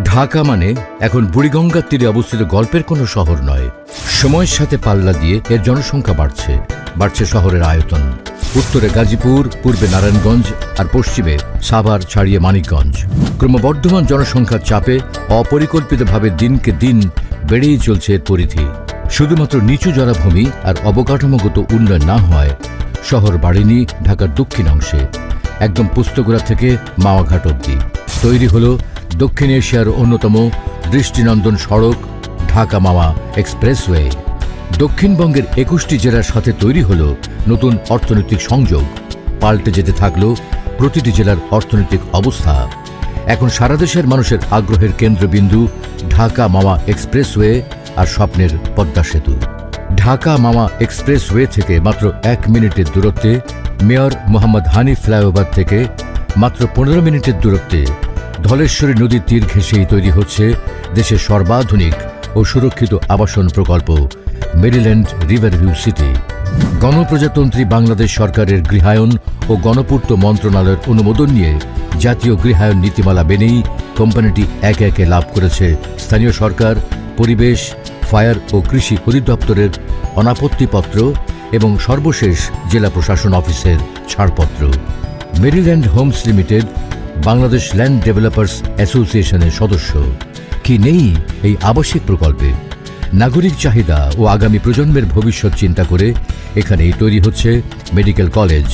ঢাকা মানে এখন বুড়িগঙ্গার তীরে অবস্থিত গল্পের কোনো শহর নয়। সময়ের সাথে পাল্লা দিয়ে এর জনসংখ্যা বাড়ছে শহরের আয়তন। উত্তরে গাজীপুর, পূর্বে নারায়ণগঞ্জ আর পশ্চিমে সাভার ছাড়িয়ে মানিকগঞ্জ। ক্রমবর্ধমান জনসংখ্যার চাপে অপরিকল্পিতভাবে দিনকে দিন বেড়েই চলছে এর পরিধি। শুধুমাত্র নিচু জলাভূমি আর অবকাঠামোগত উন্নয়ন না হয় শহর বাড়েনি ঢাকার দক্ষিণ অংশে, একদম পুস্তগুড়া থেকে মাওয়াঘাট অবধি। তৈরি হলো দক্ষিণ এশিয়ার অন্যতম দৃষ্টিনন্দন সড়ক ঢাকা মাওয়া এক্সপ্রেসওয়ে। দক্ষিণবঙ্গের ২১টি জেলার সাথে তৈরি হলো নতুন অর্থনৈতিক সংযোগ। পাল্টে যেতে থাকলো প্রতিটি জেলার অর্থনৈতিক অবস্থা। এখন সারা দেশের মানুষের আগ্রহের কেন্দ্রবিন্দু ঢাকা মাওয়া এক্সপ্রেসওয়ে আর স্বপ্নের পদ্মা সেতু। ঢাকা মাওয়া এক্সপ্রেসওয়ে থেকে মাত্র ১ মিনিটের দূরত্বে, মেয়র মোহাম্মদ হানিফ ফ্লাইওভার থেকে মাত্র ১৫ মিনিটের দূরত্বে ধলেশ্বরী নদীর তীর ঘেঁষেই তৈরি হচ্ছে দেশের সর্বাধুনিক ও সুরক্ষিত আবাসন প্রকল্প মেরিল্যান্ড রিভারভিউ সিটি। গণপ্রজাতন্ত্রী বাংলাদেশ সরকারের গৃহায়ন ও গণপূর্ত মন্ত্রণালয়ের অনুমোদন নিয়ে জাতীয় গৃহায়ন নীতিমালা মেনেই কোম্পানিটি একে একে লাভ করেছে স্থানীয় সরকার, পরিবেশ, ফায়ার ও কৃষি অধিদপ্তরের অনাপত্তিপত্র এবং সর্বশেষ জেলা প্রশাসন অফিসের ছাড়পত্র। Maryland Homes Limited Bangladesh land developers অ্যাসোসিয়েশনের সদস্য। কি নেই এই আবাসিক প্রকল্পে? নাগরিক চাহিদা ও আগামী প্রজন্মের ভবিষ্যৎ চিন্তা করে এখানেই তৈরি হচ্ছে মেডিকেল কলেজ,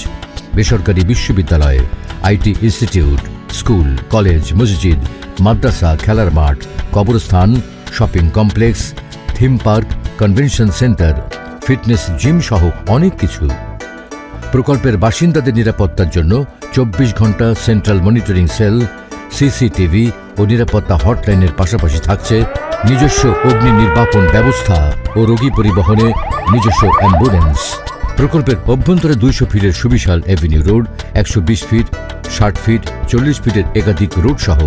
বেসরকারি বিশ্ববিদ্যালয়, আইটি ইনস্টিটিউট, স্কুল, কলেজ, মসজিদ, মাদ্রাসা, খেলার মাঠ, কবরস্থান, shopping complex, theme park, convention centre, fitness gym সহ অনেক কিছু। প্রকল্পের বাসিন্দাদের নিরাপত্তার জন্য ২৪ ঘন্টা সেন্ট্রাল মনিটরিং সেল, সিসিটিভি ও নিরাপত্তা হটলাইনের পাশাপাশি থাকছে নিজস্ব অগ্নি নির্বাপন ব্যবস্থা ও রোগী পরিবহনে নিজস্ব অ্যাম্বুলেন্স। প্রকল্পের অভ্যন্তরে ২০০ ফিটের সুবিশাল এভিনিউ রোড, ১২০ ফিট, ৬০ ফিট, ৪০ ফিটের একাধিক রোড সহ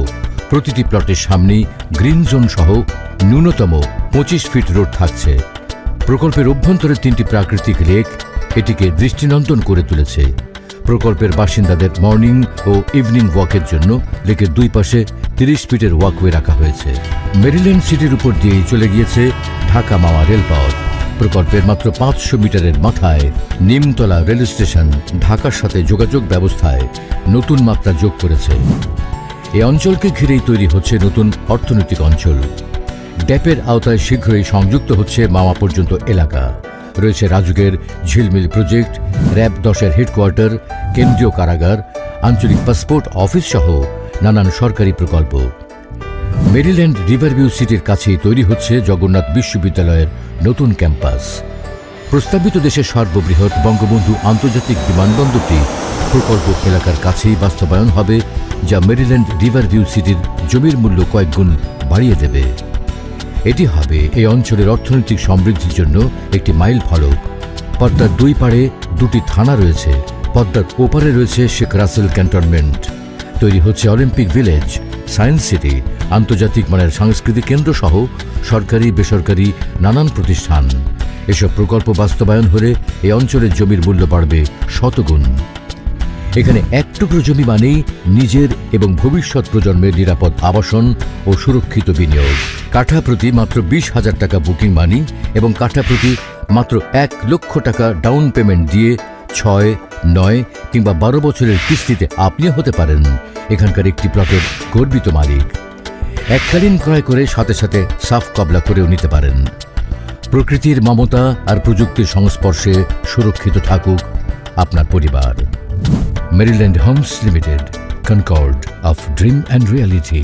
প্রতিটি প্লটের সামনেই গ্রিন জোন সহ ন্যূনতম ২৫ ফিট রোড থাকছে। প্রকল্পের অভ্যন্তরে ৩টি প্রাকৃতিক লেক এটিকে দৃষ্টিনন্দন করে তুলেছে। প্রকল্পের বাসিন্দাদের মর্নিং ও ইভিনিং ওয়াকের জন্য লেকের দুই পাশে ৩০ ফিটের ওয়াকওয়ে রাখা হয়েছে। মেরিল্যান্ড সিটির উপর দিয়েই চলে গিয়েছে ঢাকা মাওয়া রেলপথ। প্রকল্পের মাত্র ৫০০ মিটারের মাথায় নিমতলা রেল স্টেশন ঢাকার সাথে যোগাযোগ ব্যবস্থায় নতুন মাত্রা যোগ করেছে। এই অঞ্চলকে ঘিরেই তৈরি হচ্ছে নতুন অর্থনৈতিক অঞ্চল। ড্যাপের আওতায় শীঘ্রই সংযুক্ত হচ্ছে মাওয়া পর্যন্ত এলাকা। রয়েছে রাজুকের ঝিলমিল প্রজেক্ট, র‍্যাব ১০-এর হেডকোয়ার্টার, কেন্দ্রীয় কারাগার, আঞ্চলিক পাসপোর্ট অফিস সহ নানান সরকারি প্রকল্প। মেরিল্যান্ড রিভারভিউ সিটির কাছেই তৈরি হচ্ছে জগন্নাথ বিশ্ববিদ্যালয়ের নতুন ক্যাম্পাস। প্রস্তাবিত দেশের সর্ববৃহৎ বঙ্গবন্ধু আন্তর্জাতিক বিমানবন্দরটি প্রকল্প এলাকার কাছেই বাস্তবায়ন হবে, যা মেরিল্যান্ড রিভারভিউ সিটির জমির মূল্য কয়েক গুণ বাড়িয়ে দেবে। এটি হবে এই অঞ্চলের অর্থনৈতিক সমৃদ্ধির জন্য একটি মাইল ফলক। পদ্মার দুই পাড়ে ২টি থানা রয়েছে। পদ্মার ওপারে রয়েছে শেখ রাসেল ক্যান্টনমেন্ট। তৈরি হচ্ছে অলিম্পিক ভিলেজ, সায়েন্স সিটি, আন্তর্জাতিক মানের সাংস্কৃতিক কেন্দ্র সহ সরকারি বেসরকারি নানান প্রতিষ্ঠান। এসব প্রকল্প বাস্তবায়ন হলে এই অঞ্চলের জমির মূল্য বাড়বে শতগুণ। এখানে এক টুকরো জমি মানেই নিজের এবং ভবিষ্যৎ প্রজন্মের নিরাপদ আবাসন ও সুরক্ষিত বিনিয়োগ। কাঠা প্রতি মাত্র ২০,০০০ টাকা বুকিং মানি এবং কাঠা প্রতি মাত্র ১ লক্ষ টাকা ডাউন পেমেন্ট দিয়ে ৬, ৯ কিংবা ১২ বছরের কিস্তিতে আপনিও হতে পারেন এখানকার একটি প্লটের গর্বিত মালিক। এককালীন ক্রয় করে সাথে সাথে সাফ কবলা করেও নিতে পারেন। প্রকৃতির মমতা আর প্রযুক্তির সংস্পর্শে সুরক্ষিত থাকুক আপনার পরিবার। Maryland Homes Limited, Concord of Dream and Reality.